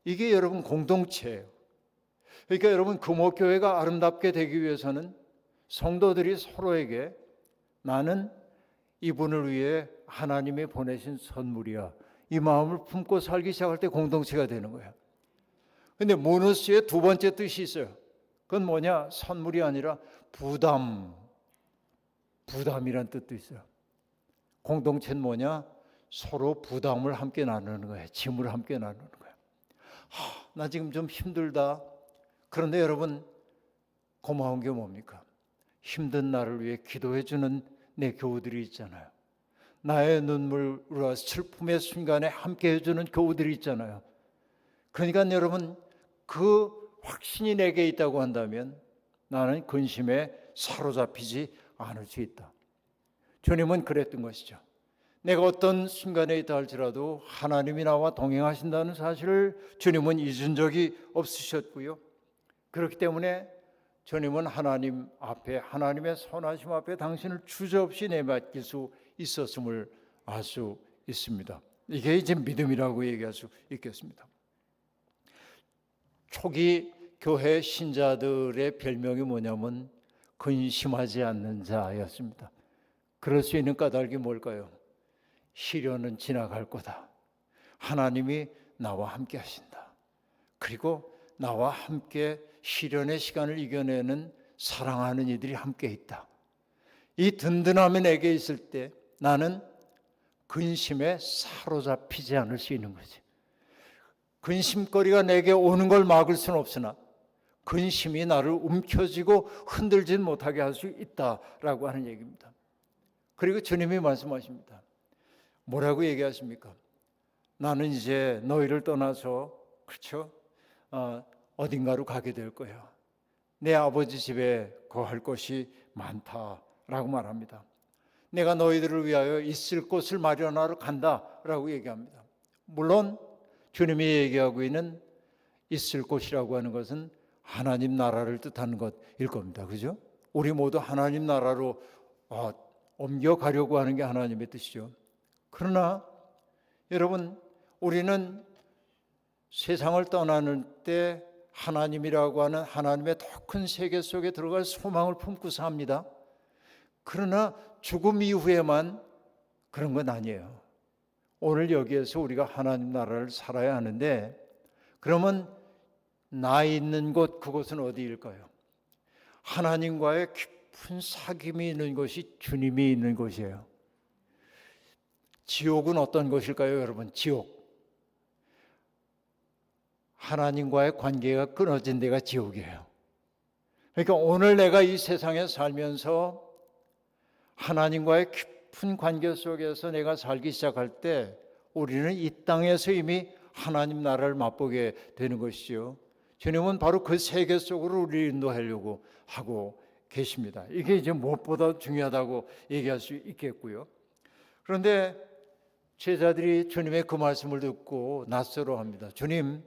이게 여러분 공동체예요. 그러니까 여러분, 금옥교회가 아름답게 되기 위해서는 성도들이 서로에게 나는 이분을 위해 하나님이 보내신 선물이야, 이 마음을 품고 살기 시작할 때 공동체가 되는 거야. 근데 모누스의 두 번째 뜻이 있어요. 그건 뭐냐? 선물이 아니라 부담이란 뜻도 있어요. 공동체는 뭐냐? 서로 부담을 함께 나누는 거예요. 짐을 함께 나누는 거예요. 나 지금 좀 힘들다. 그런데 여러분, 고마운 게 뭡니까? 힘든 나를 위해 기도해 주는 내 교우들이 있잖아요. 나의 눈물과 슬픔의 순간에 함께 해주는 교우들이 있잖아요. 그러니까 여러분, 그 확신이 내게 있다고 한다면 나는 근심에 사로잡히지 않을 수 있다. 주님은 그랬던 것이죠. 내가 어떤 순간에 있다 할지라도 하나님이 나와 동행하신다는 사실을 주님은 잊은 적이 없으셨고요. 그렇기 때문에 주님은 하나님 앞에, 하나님의 선하심 앞에 당신을 주저없이 내맡길 수 있었음을 알 수 있습니다. 이게 이제 믿음이라고 얘기할 수 있겠습니다. 초기 교회 신자들의 별명이 뭐냐면 근심하지 않는 자였습니다. 그럴 수 있는 까닭이 뭘까요? 시련은 지나갈 거다. 하나님이 나와 함께 하신다. 그리고 나와 함께 시련의 시간을 이겨내는 사랑하는 이들이 함께 있다. 이 든든함이 내게 있을 때 나는 근심에 사로잡히지 않을 수 있는 거지. 근심거리가 내게 오는 걸 막을 수는 없으나 근심이 나를 움켜쥐고 흔들지 못하게 할 수 있다라고 하는 얘기입니다. 그리고 주님이 말씀하십니다. 뭐라고 얘기하십니까? 나는 이제 너희를 떠나서, 그렇죠? 어딘가로 가게 될 거야. 내 아버지 집에 거할 것이 많다라고 말합니다. 내가 너희들을 위하여 있을 곳을 마련하러 간다라고 얘기합니다. 물론 주님이 얘기하고 있는 있을 곳이라고 하는 것은 하나님 나라를 뜻하는 것일 겁니다. 그죠? 우리 모두 하나님 나라로 옮겨가려고 하는 게 하나님의 뜻이죠. 그러나 여러분, 우리는 세상을 떠나는 때 하나님이라고 하는 하나님의 더 큰 세계 속에 들어갈 소망을 품고 삽니다. 그러나 죽음 이후에만 그런 건 아니에요. 오늘 여기에서 우리가 하나님 나라를 살아야 하는데, 그러면 나 있는 곳, 그곳은 어디일까요? 하나님과의 깊은 사귐이 있는 곳이 주님이 있는 곳이에요. 지옥은 어떤 곳일까요, 여러분? 지옥. 하나님과의 관계가 끊어진 데가 지옥이에요. 그러니까 오늘 내가 이 세상에 살면서 하나님과의 깊은 관계 속에서 내가 살기 시작할 때 우리는 이 땅에서 이미 하나님 나라를 맛보게 되는 것이죠. 주님은 바로 그 세계 속으로 우리를 인도하려고 하고 계십니다. 이게 이제 무엇보다 중요하다고 얘기할 수 있겠고요. 그런데 제자들이 주님의 그 말씀을 듣고 낯설어합니다. 주님,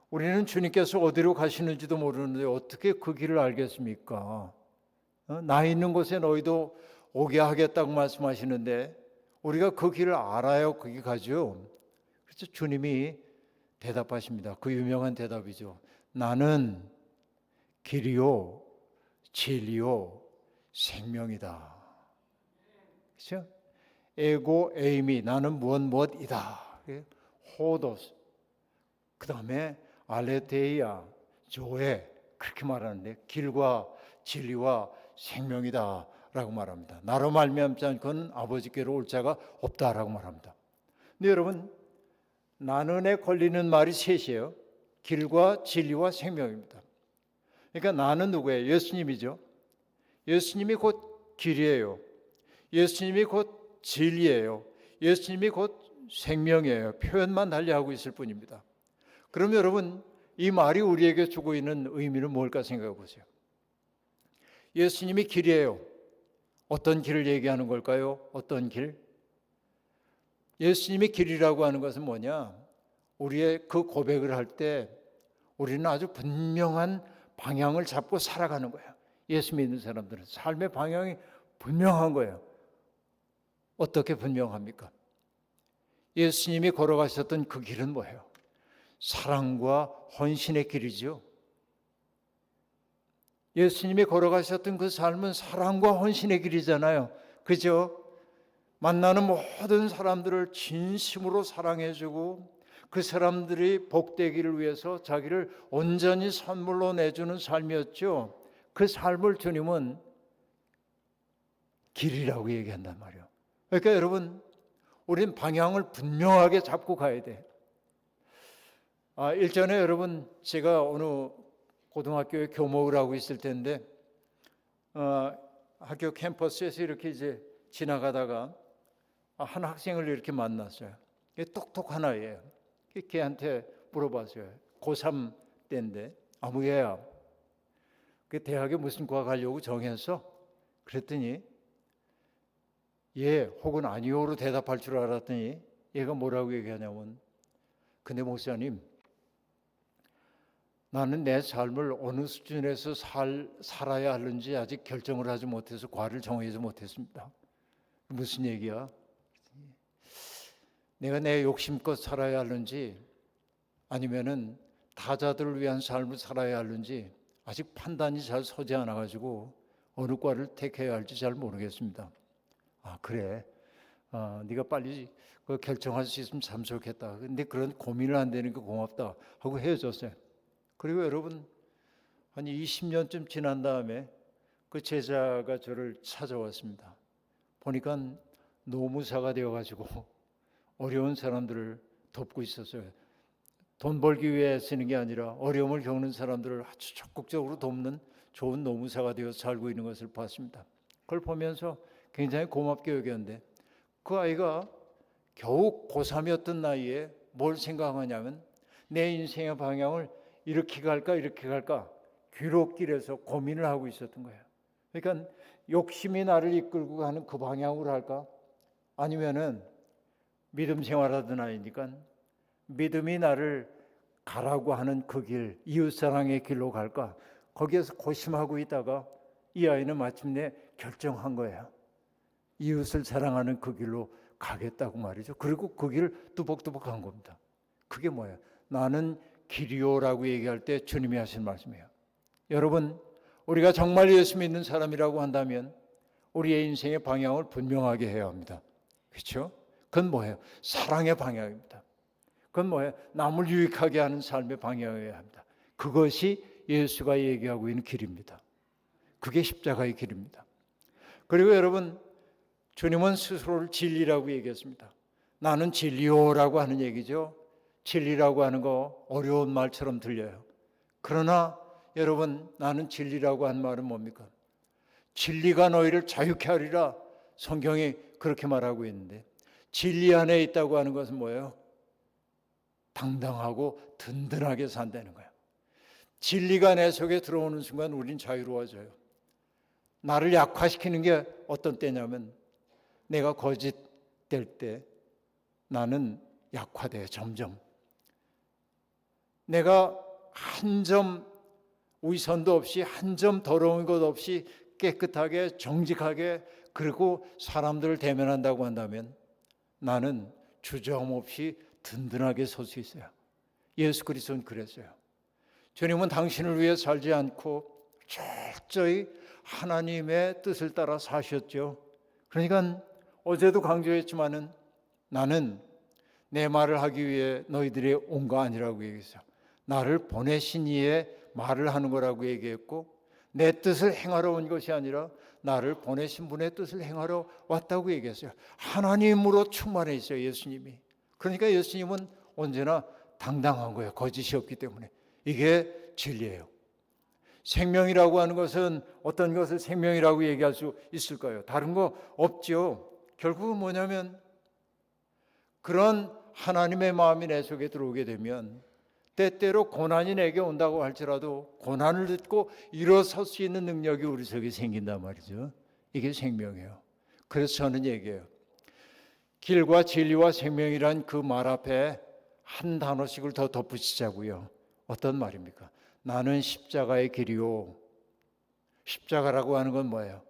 우리는 주님께서 어디로 가시는지도 모르는데 어떻게 그 길을 알겠습니까? 나 있는 곳에 너희도 오게 하겠다고 말씀하시는데 우리가 그 길을 알아야 거기 가죠. 그래서 주님이 대답하십니다. 그 유명한 대답이죠. 나는 길이요 진리요 생명이다. 그렇죠? 에고 에이미, 나는 무엇이다. 호도스. 그 다음에 알레테이아, 조에, 그렇게 말하는데 길과 진리와 생명이다 라고 말합니다. 나로 말미암지 않고는 아버지께로 올 자가 없다라고 말합니다. 근데 여러분, 나는에 걸리는 말이 셋이에요. 길과 진리와 생명입니다. 그러니까 나는 누구예요? 예수님이죠. 예수님이 곧 길이에요. 예수님이 곧 진리예요. 예수님이 곧 생명이에요. 표현만 달리하고 있을 뿐입니다. 그럼 여러분, 이 말이 우리에게 주고 있는 의미는 뭘까 생각해 보세요. 예수님이 길이에요. 어떤 길을 얘기하는 걸까요? 어떤 길? 예수님이 길이라고 하는 것은 뭐냐? 우리의 그 고백을 할 때 우리는 아주 분명한 방향을 잡고 살아가는 거예요. 예수 믿는 사람들은 삶의 방향이 분명한 거예요. 어떻게 분명합니까? 예수님이 걸어가셨던 그 길은 뭐예요? 사랑과 헌신의 길이죠. 예수님이 걸어가셨던 그 삶은 사랑과 헌신의 길이잖아요. 그죠? 만나는 모든 사람들을 진심으로 사랑해주고 그 사람들이 복되기를 위해서 자기를 온전히 선물로 내주는 삶이었죠. 그 삶을 주님은 길이라고 얘기한단 말이에요. 그러니까 여러분, 우린 방향을 분명하게 잡고 가야 돼. 일전에 여러분, 제가 어느 고등학교에 교목을 하고 있을 텐데 학교 캠퍼스에서 이렇게 이제 지나가다가 한 학생을 이렇게 만났어요. 똑똑한 아이예요. 걔한테 물어봤어요. 고3 때인데, 얘야, 그 대학에 무슨 과 가려고 정했어? 그랬더니 예 혹은 아니요로 대답할 줄 알았더니 얘가 뭐라고 얘기하냐면, 근데 목사님, 나는 내 삶을 어느 수준에서 살아야 하는지 아직 결정을 하지 못해서 과를 정하지 못했습니다. 무슨 얘기야? 내가 내 욕심껏 살아야 하는지 아니면은 타자들을 위한 삶을 살아야 하는지 아직 판단이 잘 서지 않아가지고 어느 과를 택해야 할지 잘 모르겠습니다. 그래. 네가 빨리 그 결정할 수 있으면 참 좋겠다. 근데 그런 고민을 안 되니까 고맙다 하고 헤어졌어요. 그리고 여러분, 한 20년쯤 지난 다음에 그 제자가 저를 찾아왔습니다. 보니까 노무사가 되어가지고 어려운 사람들을 돕고 있었어요. 돈 벌기 위해 쓰는 게 아니라 어려움을 겪는 사람들을 아주 적극적으로 돕는 좋은 노무사가 되어서 살고 있는 것을 봤습니다. 그걸 보면서 굉장히 고맙게 여겼는데, 그 아이가 겨우 고3이었던 나이에 뭘 생각하냐면 내 인생의 방향을 이렇게 갈까 이렇게 갈까 귀롭길에서 고민을 하고 있었던 거예요. 그러니까 욕심이 나를 이끌고 가는 그 방향으로 할까, 아니면은 믿음 생활하던 아이니까 믿음이 나를 가라고 하는 그 길, 이웃사랑의 길로 갈까, 거기에서 고심하고 있다가 이 아이는 마침내 결정한 거예요. 이웃을 사랑하는 그 길로 가겠다고 말이죠. 그리고 그 길을 뚜벅뚜벅 간 겁니다. 그게 뭐예요? 나는 길이요라고 얘기할 때 주님이 하신 말씀이에요. 여러분, 우리가 정말 예수 믿는 사람이라고 한다면 우리의 인생의 방향을 분명하게 해야 합니다. 그렇죠? 그건 뭐예요? 사랑의 방향입니다. 그건 뭐예요? 남을 유익하게 하는 삶의 방향이어야 합니다. 그것이 예수가 얘기하고 있는 길입니다. 그게 십자가의 길입니다. 그리고 여러분, 주님은 스스로를 진리라고 얘기했습니다. 나는 진리요라고 하는 얘기죠. 진리라고 하는 거 어려운 말처럼 들려요. 그러나 여러분, 나는 진리라고 한 말은 뭡니까? 진리가 너희를 자유케 하리라, 성경이 그렇게 말하고 있는데, 진리 안에 있다고 하는 것은 뭐예요? 당당하고 든든하게 산다는 거예요. 진리가 내 속에 들어오는 순간 우린 자유로워져요. 나를 약화시키는 게 어떤 때냐면, 내가 거짓될 때 나는 약화돼요. 점점 내가 한 점 위선도 없이, 한 점 더러운 것 없이 깨끗하게 정직하게 그리고 사람들을 대면한다고 한다면 나는 주저함 없이 든든하게 설 수 있어요. 예수 그리스도는 그랬어요. 주님은 당신을 위해 살지 않고 철저히 하나님의 뜻을 따라 사셨죠. 그러니까 어제도 강조했지만은 나는 내 말을 하기 위해 너희들이 온 거 아니라고 얘기했어요. 나를 보내신 이의 말을 하는 거라고 얘기했고, 내 뜻을 행하러 온 것이 아니라 나를 보내신 분의 뜻을 행하러 왔다고 얘기했어요. 하나님으로 충만해 있어요, 예수님이. 그러니까 예수님은 언제나 당당한 거예요. 거짓이 없기 때문에. 이게 진리예요. 생명이라고 하는 것은 어떤 것을 생명이라고 얘기할 수 있을까요? 다른 거 없죠. 결국은 뭐냐면 그런 하나님의 마음이 내 속에 들어오게 되면 때때로 고난이 내게 온다고 할지라도 고난을 듣고 일어설 수 있는 능력이 우리 속에 생긴단 말이죠. 이게 생명이에요. 그래서 저는 얘기해요. 길과 진리와 생명이란 그 말 앞에 한 단어씩을 더 덧붙이자고요. 어떤 말입니까? 나는 십자가의 길이요. 십자가라고 하는 건 뭐예요?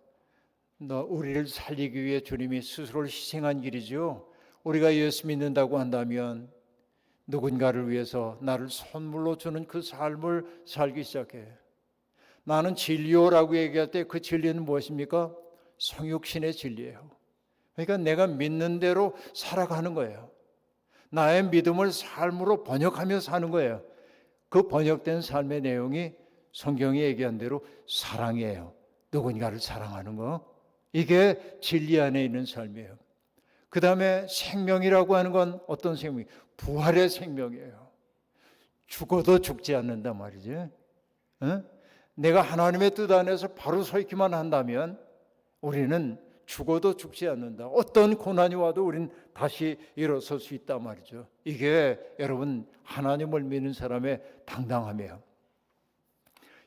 우리를 살리기 위해 주님이 스스로를 희생한 길이죠. 우리가 예수 믿는다고 한다면 누군가를 위해서 나를 선물로 주는 그 삶을 살기 시작해. 나는 진리요라고 얘기할 때 그 진리는 무엇입니까? 성육신의 진리예요. 그러니까 내가 믿는 대로 살아가는 거예요. 나의 믿음을 삶으로 번역하며 사는 거예요. 그 번역된 삶의 내용이 성경이 얘기한 대로 사랑이에요. 누군가를 사랑하는 거. 이게 진리 안에 있는 삶이에요. 그 다음에 생명이라고 하는 건 어떤 생명? 부활의 생명이에요. 죽어도 죽지 않는단 말이지. 내가 하나님의 뜻 안에서 바로 서 있기만 한다면 우리는 죽어도 죽지 않는다. 어떤 고난이 와도 우리는 다시 일어설 수 있단 말이죠. 이게 여러분 하나님을 믿는 사람의 당당함이에요.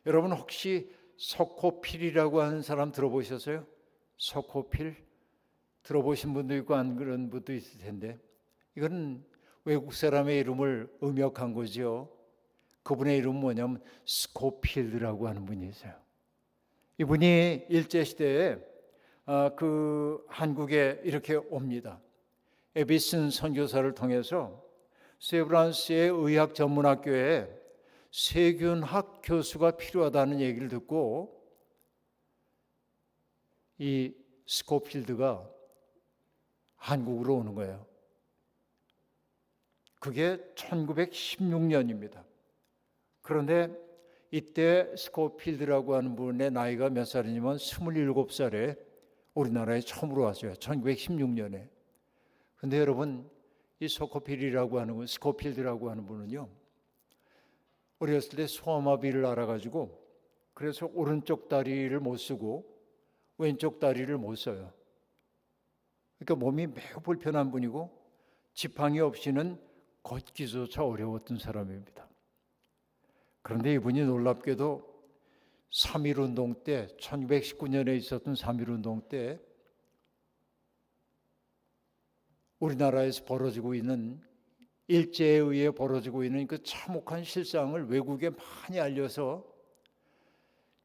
여러분 혹시 서코필이라고 하는 사람 들어보셨어요? 서코필? 들어보신 분도 있고 안 그런 분도 있을 텐데 이건 외국 사람의 이름을 음역한 거죠. 그분의 이름은 뭐냐면 스코필드라고 하는 분이 있어요. 이분이 일제시대에 그 한국에 이렇게 옵니다. 에비슨 선교사를 통해서 세브란스의 의학 전문학교에 세균학 교수가 필요하다는 얘기를 듣고 이 스코필드가 한국으로 오는 거예요. 그게 1916년입니다. 그런데 이때 스코필드라고 하는 분의 나이가 몇 살이냐면 27살에 우리나라에 처음으로 왔어요. 1916년에. 그런데 여러분 이 스코필드라고 하는 분은요. 어렸을 때 소아마비를 알아가지고 그래서 오른쪽 다리를 못 쓰고 왼쪽 다리를 못 써요. 그러니까 몸이 매우 불편한 분이고 지팡이 없이는 걷기조차 어려웠던 사람입니다. 그런데 이분이 놀랍게도 3.1운동 때 1919년에 있었던 3.1운동 때 우리나라에서 벌어지고 있는 일제에 의해 벌어지고 있는 그 참혹한 실상을 외국에 많이 알려서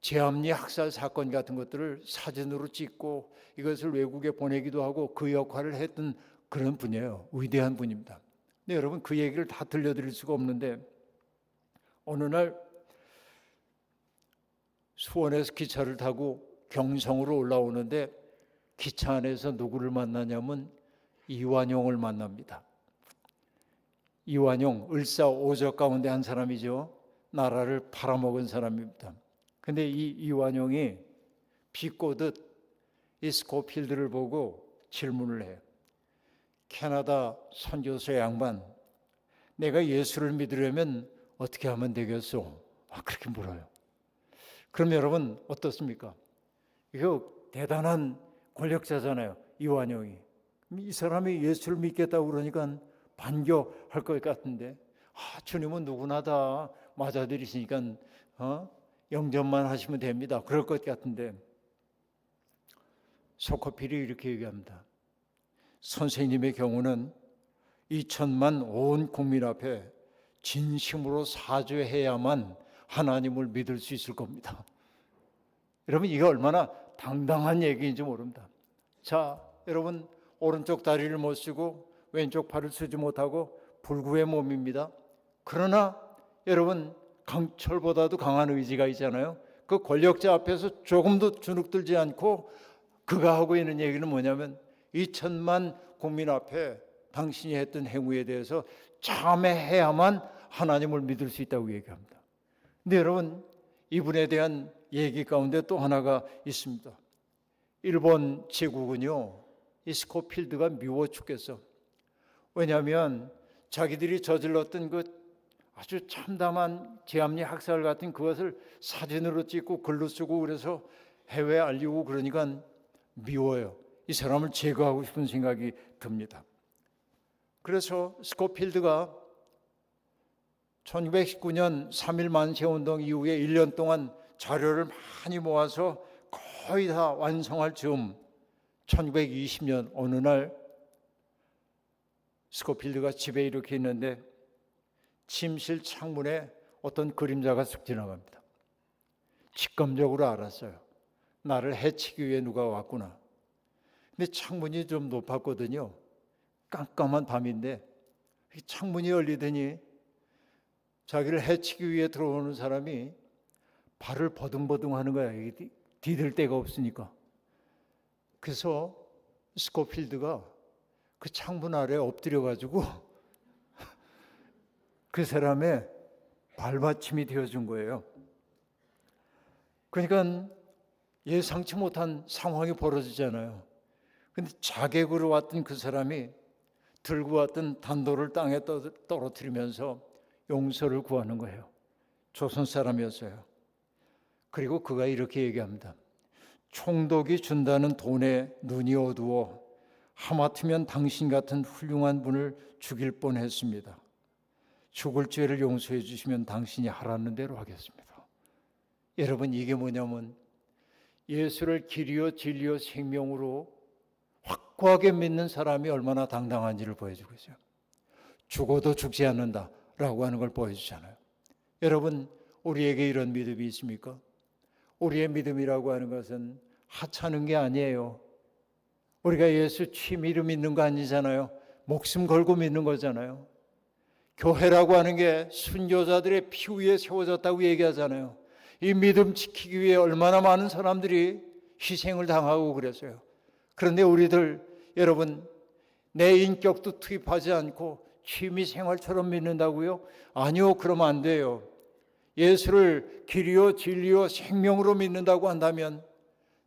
제암리 학살 사건 같은 것들을 사진으로 찍고 이것을 외국에 보내기도 하고 그 역할을 했던 그런 분이에요. 위대한 분입니다. 근데 여러분 그 얘기를 다 들려드릴 수가 없는데 어느 날 수원에서 기차를 타고 경성으로 올라오는데 기차 안에서 누구를 만나냐면 이완용을 만납니다. 이완용 을사오적 가운데 한 사람이죠. 나라를 팔아먹은 사람입니다. 근데 이 이완용이 비꼬듯 이 스코필드를 보고 질문을 해요. 캐나다 선교사 양반, 내가 예수를 믿으려면 어떻게 하면 되겠소? 그렇게 물어요. 그럼 여러분 어떻습니까? 이거 대단한 권력자잖아요. 이완용이. 이 사람이 예수를 믿겠다고 그러니까 반겨할 것 같은데 주님은 누구나 다 맞아들이시니까 영접만 하시면 됩니다. 그럴 것 같은데 소코필이 이렇게 얘기합니다. 선생님의 경우는 2천만 온 국민 앞에 진심으로 사죄해야만 하나님을 믿을 수 있을 겁니다. 여러분 이게 얼마나 당당한 얘기인지 모릅니다. 자, 여러분 오른쪽 다리를 못 쓰고 왼쪽 팔을 쓰지 못하고 불구의 몸입니다. 그러나 여러분 강철보다도 강한 의지가 있잖아요. 그 권력자 앞에서 조금도 주눅들지 않고 그가 하고 있는 얘기는 뭐냐면 2천만 국민 앞에 당신이 했던 행위에 대해서 참회해야만 하나님을 믿을 수 있다고 얘기합니다. 근데 여러분 이분에 대한 얘기 가운데 또 하나가 있습니다. 일본 제국은요 이 스코필드가 미워 죽겠어. 왜냐하면 자기들이 저질렀던 그 아주 참담한 제암리 학살 같은 그것을 사진으로 찍고 글로 쓰고 그래서 해외에 알리고 그러니까 미워요. 이 사람을 제거하고 싶은 생각이 듭니다. 그래서 스코필드가 1919년 3.1 만세운동 이후에 1년 동안 자료를 많이 모아서 거의 다 완성할 즈음 1920년 어느 날 스코필드가 집에 이렇게 있는데 침실 창문에 어떤 그림자가 쓱 지나갑니다. 직감적으로 알았어요. 나를 해치기 위해 누가 왔구나. 근데 창문이 좀 높았거든요. 깜깜한 밤인데 창문이 열리더니 자기를 해치기 위해 들어오는 사람이 발을 버둥버둥 하는 거야. 디딜 데가 없으니까. 그래서 스코필드가 그 창문 아래에 엎드려가지고 그 사람의 발받침이 되어준 거예요. 그러니까 예상치 못한 상황이 벌어지잖아요. 근데 자객으로 왔던 그 사람이 들고 왔던 단도를 땅에 떨어뜨리면서 용서를 구하는 거예요. 조선 사람이었어요. 그리고 그가 이렇게 얘기합니다. 총독이 준다는 돈에 눈이 어두워 하마터면 당신 같은 훌륭한 분을 죽일 뻔했습니다. 죽을 죄를 용서해 주시면 당신이 하라는 대로 하겠습니다. 여러분, 이게 뭐냐면 예수를 길이요 진리요 생명으로 확고하게 믿는 사람이 얼마나 당당한지를 보여주고 있어요. 죽어도 죽지 않는다라고 하는 걸 보여주잖아요. 여러분, 우리에게 이런 믿음이 있습니까? 우리의 믿음이라고 하는 것은 하찮은 게 아니에요. 우리가 예수 취미로 믿는 거 아니잖아요. 목숨 걸고 믿는 거잖아요. 교회라고 하는 게 순교자들의 피 위에 세워졌다고 얘기하잖아요. 이 믿음 지키기 위해 얼마나 많은 사람들이 희생을 당하고 그랬어요. 그런데 우리들, 여러분, 내 인격도 투입하지 않고 취미 생활처럼 믿는다고요? 아니요, 그러면 안 돼요. 예수를 길이요 진리요 생명으로 믿는다고 한다면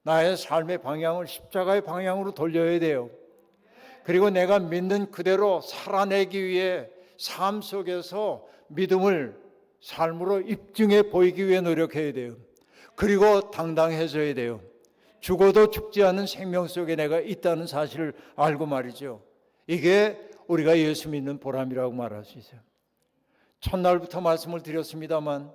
나의 삶의 방향을 십자가의 방향으로 돌려야 돼요. 그리고 내가 믿는 그대로 살아내기 위해 삶 속에서 믿음을 삶으로 입증해 보이기 위해 노력해야 돼요. 그리고 당당해져야 돼요. 죽어도 죽지 않은 생명 속에 내가 있다는 사실을 알고 말이죠. 이게 우리가 예수 믿는 보람이라고 말할 수 있어요. 첫날부터 말씀을 드렸습니다만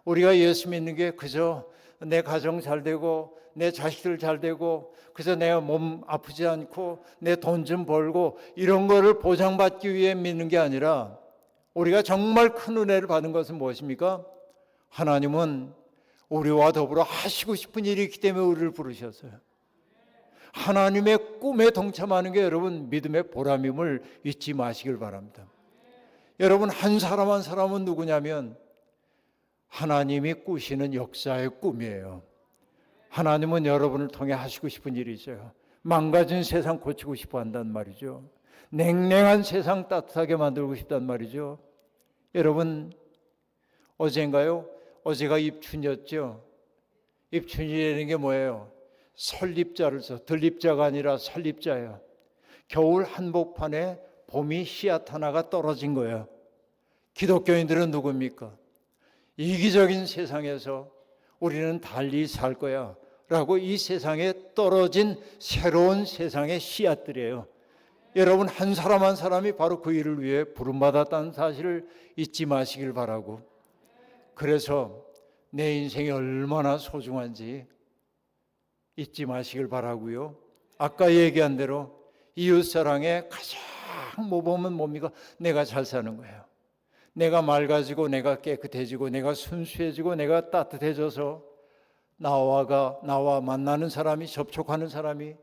우리가 예수 믿는 게 그저 내 가정 잘 되고 내 자식들 잘 되고 그저 내가 몸 아프지 않고 내 돈 좀 벌고 이런 거를 보장받기 위해 믿는 게 아니라 우리가 정말 큰 은혜를 받은 것은 무엇입니까? 하나님은 우리와 더불어 하시고 싶은 일이 있기 때문에 우리를 부르셨어요. 하나님의 꿈에 동참하는 게 여러분 믿음의 보람임을 잊지 마시길 바랍니다. 여러분, 한 사람 한 사람은 누구냐면 하나님이 꾸시는 역사의 꿈이에요. 하나님은 여러분을 통해 하시고 싶은 일이 있어요. 망가진 세상 고치고 싶어 한단 말이죠. 냉랭한 세상 따뜻하게 만들고 싶단 말이죠. 여러분, 어제인가요? 어제가 입춘이었죠. 입춘이라는 게 뭐예요? 설립자를 써. 들립자가 아니라 설립자예요. 겨울 한복판에 봄이 씨앗 하나가 떨어진 거예요. 기독교인들은 누굽니까? 이기적인 세상에서 우리는 달리 살 거야 라고 이 세상에 떨어진 새로운 세상의 씨앗들이에요. 여러분, 한 사람 한 사람이 바로 그 일을 위해 부름받았다는 사실을 잊지 마시길 바라고, 그래서 내 인생이 얼마나 소중한지 잊지 마시길 바라고요. 아까 얘기한 대로 이웃사랑의 가장 모범은 뭡니까? 내가 잘 사는 거예요. 내가 맑아지고 내가 깨끗해지고 내가 순수해지고 내가 따뜻해져서 나와 만나는 사람이, 접촉하는 사람이,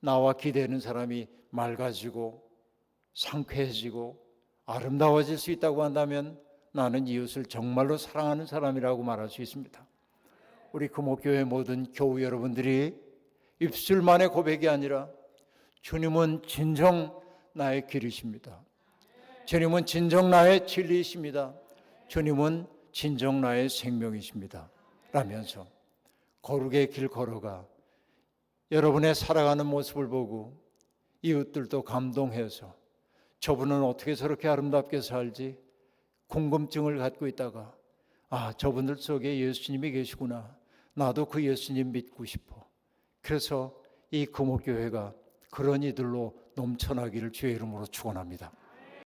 나와 기대는 사람이 맑아지고 상쾌해지고 아름다워질 수 있다고 한다면 나는 이웃을 정말로 사랑하는 사람이라고 말할 수 있습니다. 우리 금옥교회 모든 교우 여러분들이 입술만의 고백이 아니라 주님은 진정 나의 길이십니다. 주님은 진정 나의 진리이십니다. 주님은 진정 나의 생명이십니다. 라면서 거룩의 길 걸어가 여러분의 살아가는 모습을 보고 이웃들도 감동해서 저분은 어떻게 저렇게 아름답게 살지? 궁금증을 갖고 있다가 저분들 속에 예수님이 계시구나. 나도 그 예수님 믿고 싶어. 그래서 이 금옥교회가 그런 이들로 넘쳐나기를 주의 이름으로 축원합니다.